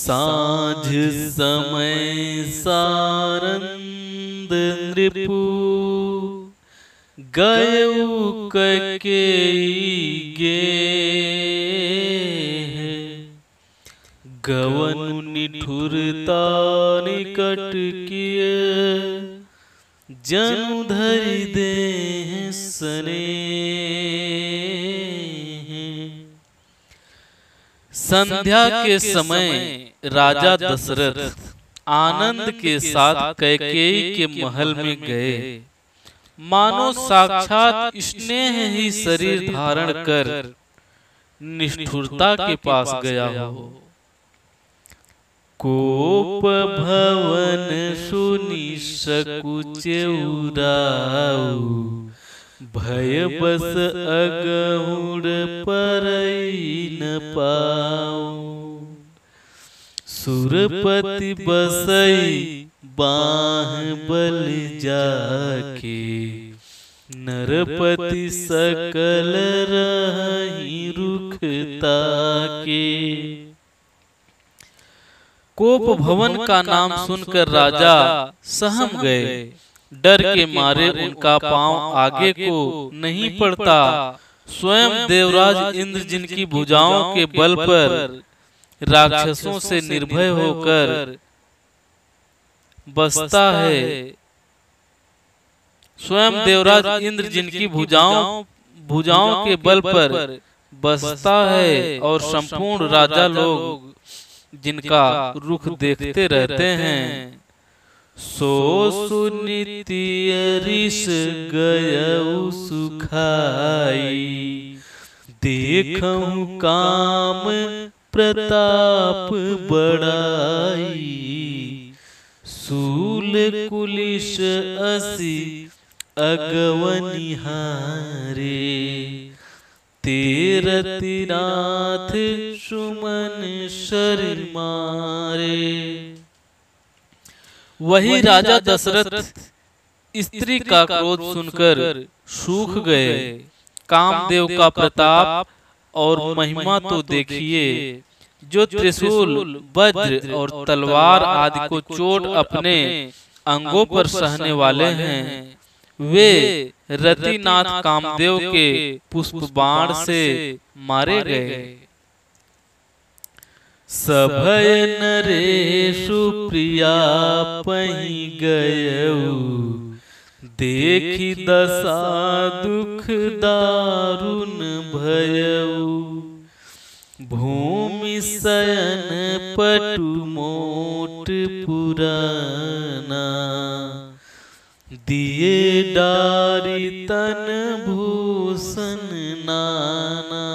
साँझ समय सारंद नृपु गयउ कैकेयी गे गवन निठुरता निकट किय जनु धरि देह स्नेह। संध्या के समय राजा दशरथ आनंद के साथ कैकेयी के महल में गए। मानो साक्षात स्नेह ही शरीर धारण कर निष्ठुरता के पास गया हो। कोप भवन सुनि सकुच उराऊ भय बस अगहुड़ परई न पाऊ। सुरपति बसई बाह बल जाके नरपति सकल रही रुखता के। कोप भवन का नाम सुनकर राजा सहम गए। डर के मारे उनका पांव आगे को नहीं पड़ता। स्वयं देवराज इंद्र जिनकी भुजाओं के बल पर राक्षसों से निर्भय होकर बसता है, स्वयं देवराज इंद्र जिनकी भुजाओं के बल पर बसता है और संपूर्ण राजा लोग जिनका रुख देखते रहते हैं। सो सुनीति ऋष गयउ सुखाई देखहु काम प्रताप बड़ाई। सूल कुलिश असि अगवनिहारे तेरतिनाथ सुमन शर मारे। वही राजा दशरथ स्त्री का क्रोध सुनकर सूख गए। कामदेव का प्रताप और महिमा तो देखिए, जो त्रिशूल वज्र और तलवार आदि को चोट अपने अंगों पर सहने वाले हैं। वे रतिनाथ कामदेव के पुष्प बाण से मारे गए। सभय नरेशु प्रिया पहि गयउ देखी दशा दुख दारुण भयउ। भूमि शयन पटु मोट पुराना दिए डारी तन भूषण नाना।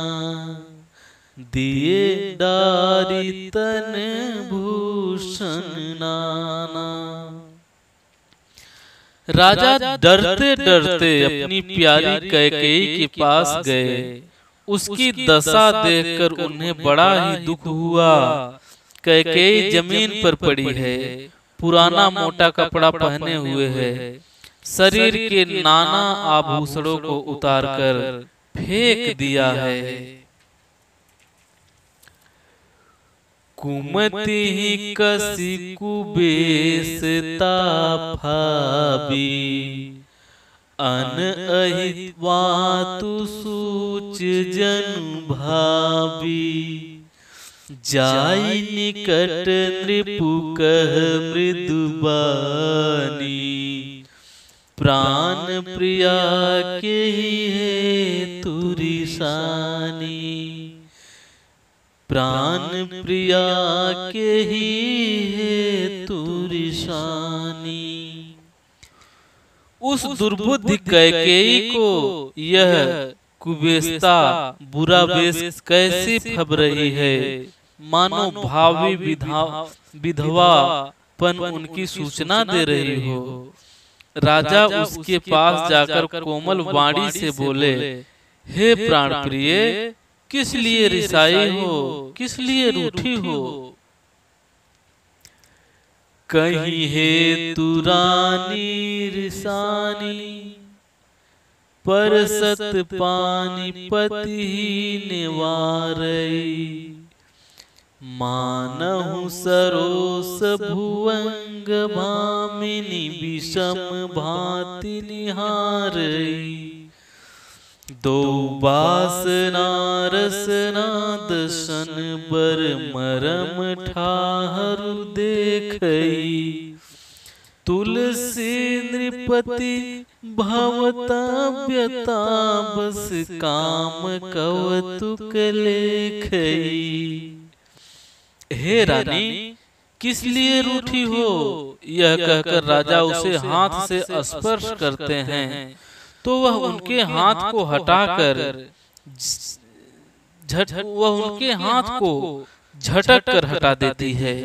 दिए डारी तन भूषण नाना। राजा डरते डरते अपनी प्यारी कैकेयी के पास गए। उसकी दशा देखकर उन्हें बड़ा ही दुख हुआ। कैकेयी जमीन पर पड़ी है, पुराना मोटा कपड़ा पहने हुए है, शरीर के नाना आभूषणों को उतारकर फेंक दिया है। कुमति ही कसी कुबेस ताफाबी अन अहित वातु सूच जन भावी। जाई निकट नृपु कह मृदुबानी प्राण प्रिया के ही है तुरिसानी। प्राण प्रिया के ही है तुरिसानी। उस दुर्बुद्धि कैकेयी को यह कुबेस्ता बुरा वेश कैसे फब रही है। मानो भावी विधवापन उनकी सूचना दे रही हो। राजा उसके पास जाकर कोमल वाणी से बोले, हे प्राण प्रिय, किस लिए रिसाई हो, किस लिए रूठी हो। कहीं हे तु रानी रिसानी पर सत पानी पति निवारई। मानहु सरोस भुवंग भामिनी विषम भांति निहारई। दो बासना रसना दशन बर मरम ठाहरु देखई। तुलसी नृपति भवताव्यता बस काम कौतुक लेखई। हे रानी, किस लिए रूठी हो? यह कहकर राजा उसे हाथ से स्पर्श करते हैं तो वह उनके हाथ को हटाकर झटक कर हटा देती है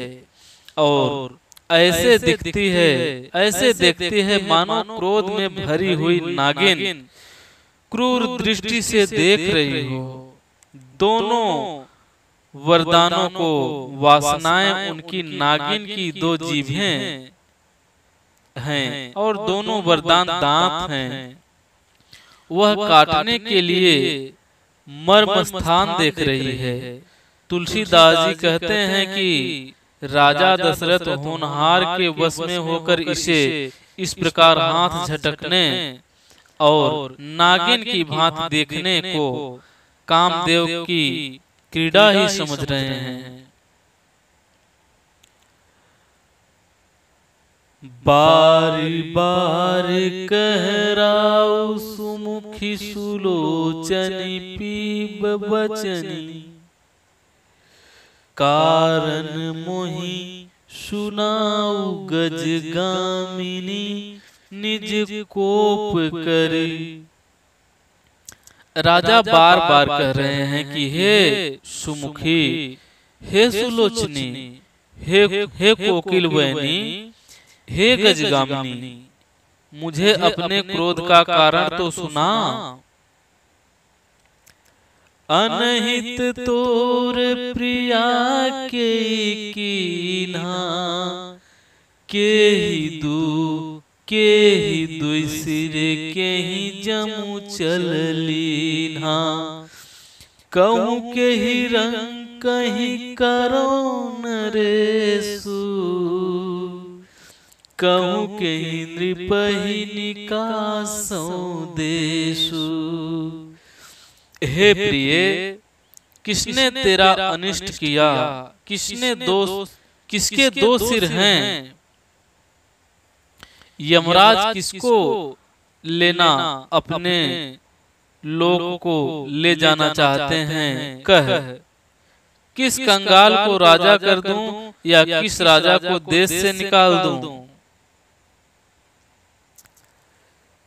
और ऐसे देखती है मानो क्रोध में भरी हुई नागिन क्रूर दृष्टि से देख रही हो। दोनों वरदानों को वासनाएं उनकी नागिन की दो जीभें हैं और दोनों वरदान दांत हैं। वह काटने के लिए मर्म स्थान देख रही है। तुलसीदास जी कहते हैं कि राजा दशरथ होनहार के वश में होकर इसे इस प्रकार हाथ झटकने और नागिन की भांति देखने को कामदेव की क्रीड़ा ही समझ रहे हैं। बारी बार कहराउ सुमुखी सुलोचनी पीब बचनी। कारण मोहि सुनाऊ गज गामिनी निज कोप करी। राजा बार बार कह रहे हैं कि हे सुमुखी, हे सुलोचनी, हे कोकिल वैनी, हे गजगामिनी, मुझे अपने क्रोध का कारण तो सुना। अनहित तोर प्रिया के कीन्हा के ही दुई सिरे के ही जमु चल लीन्हा। कहूँ के ही रंग कहीं करो नरेसु। कहूँ के ही नृपहि निकासौ देशु। हे प्रिय, किसने तेरा अनिष्ट किया? किसके दो सिर हैं? यमराज किसको लेना अपने लोक को ले जाना चाहते हैं? कह, किस कंगाल को राजा कर दूं या किस राजा को देश से निकाल दूं?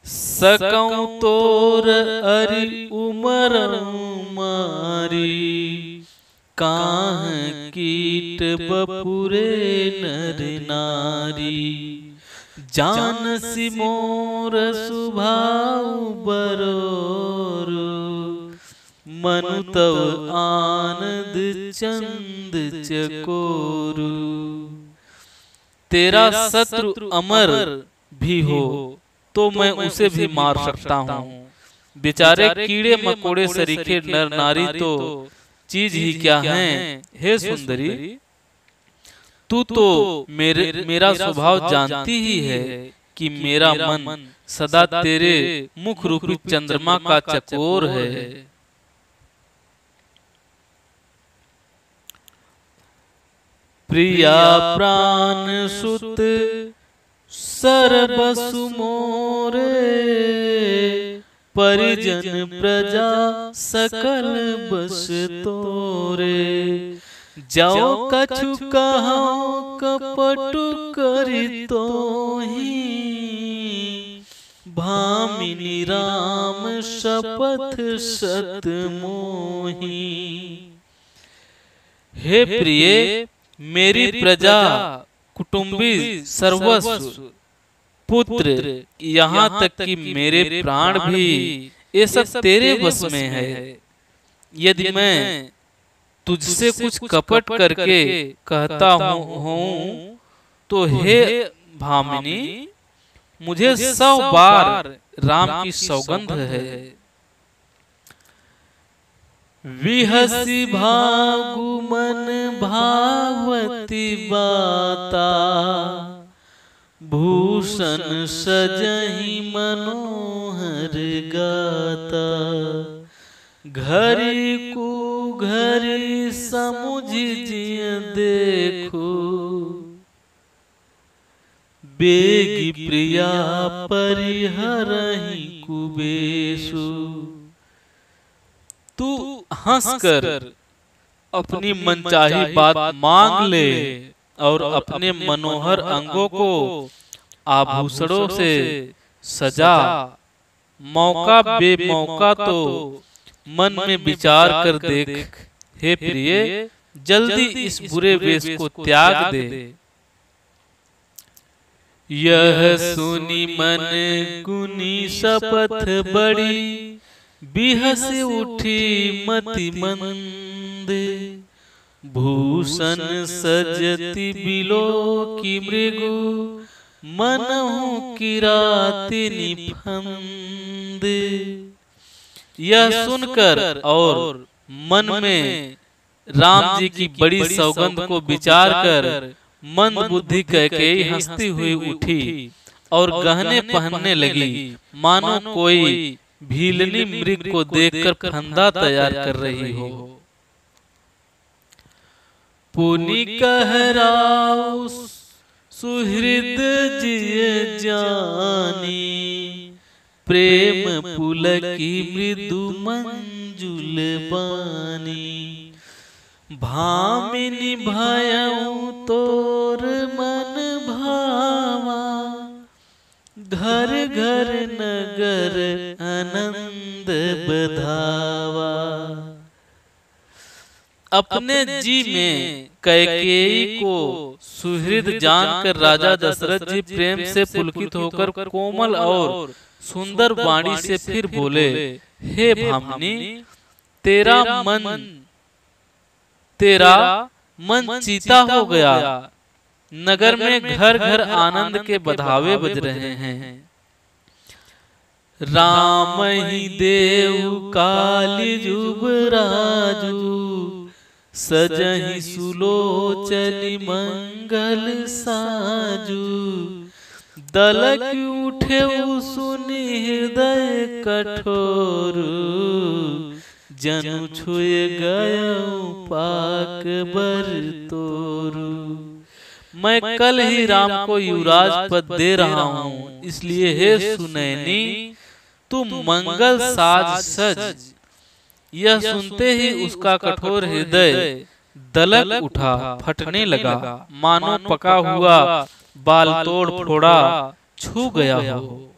सकऊं तोर अरि उमर मारी। काह कीट बपुरे नर नारी। जानसी मोर सुभाव बरोरु। मनु तव आनंद चंद चकोरु। तेरा शत्रु अमर भी हो तो मैं उसे भी मार सकता हूँ। बेचारे कीड़े मकोड़े सरीखे नर नारी तो चीज ही क्या हैं? हे सुंदरी, तू तो मेरा स्वभाव जानती ही है कि मेरा मन सदा तेरे मुख रूपी चंद्रमा का चकोर है। प्रिया प्राण सुत सरबसु मोरे। परिजन प्रजा सकल बस तोरे। जाओ कछु कहो कपटु करि तोहि। भामिनी राम शपथ सत मोहि। हे प्रिय, मेरी प्रजा, कुटुंबी, सर्वस्व, पुत्र, यहाँ तक कि मेरे प्राण भी, ये सब तेरे बस में है। यदि मैं तुझसे कुछ कपट करके कहता हूँ तो हे भामिनी, मुझे 100 बार राम की सौगंध है। विहसी भागु मन भावती बाता, भूषण सजहि मनोहर गाता। घरी को घरी समुझ जिय देखो, बेगी प्रिया परिहरहि कुबेशु। तू हंसकर अपनी मनचाही बात मांग ले और अपने मनोहर अंगों को आभूषणों से सजा। मौका बेमौका तो मन में विचार कर देख, हे प्रिय जल्दी इस बुरे वेश को त्याग दे। यह सुनी मन कुनी शपथ बड़ी, बिहस उठी मति मंद। भूषण सजति बिलो की मृगु, मनहु किराति निफंद। यह सुनकर और मन में राम जी की बड़ी सौगंध को विचार कर मंद बुद्धि कैकेयी हंसती हुई उठी और गहने पहनने लगी, मानो कोई भीलनी मृग को देखकर फंदा तैयार कर रही हो। पुनि कहराउ सुहृद जिय जानी, प्रेम पुलकी मृदु मंजुल बानी। भामिनी भयउ तोर मन भावा, घर घर नगर आनंद बधावा। अपने जी में कैकेयी को सुहृद जानकर राजा दशरथ जी प्रेम से पुलकित होकर कोमल और सुंदर वाणी से फिर बोले, हे भामिनी तेरा मन चीता हो गया। नगर में घर घर आनंद के बधावे बज रहे हैं। राम ही देव काली जुबराजू, सजहि सुलोचनि मंगल साजू। दलक उठे सुनि हृदय कठोर, जनु छुए गयो पाक बर तोरु। मैं कल ही राम को युवराज पद दे रहा हूँ, इसलिए हे सुनैनी तू मंगल साज सज। यह सुनते ही उसका कठोर हृदय दलक उठा, फटने लगा, मानो पका हुआ बाल तोड़ फोड़ा छू गया हो।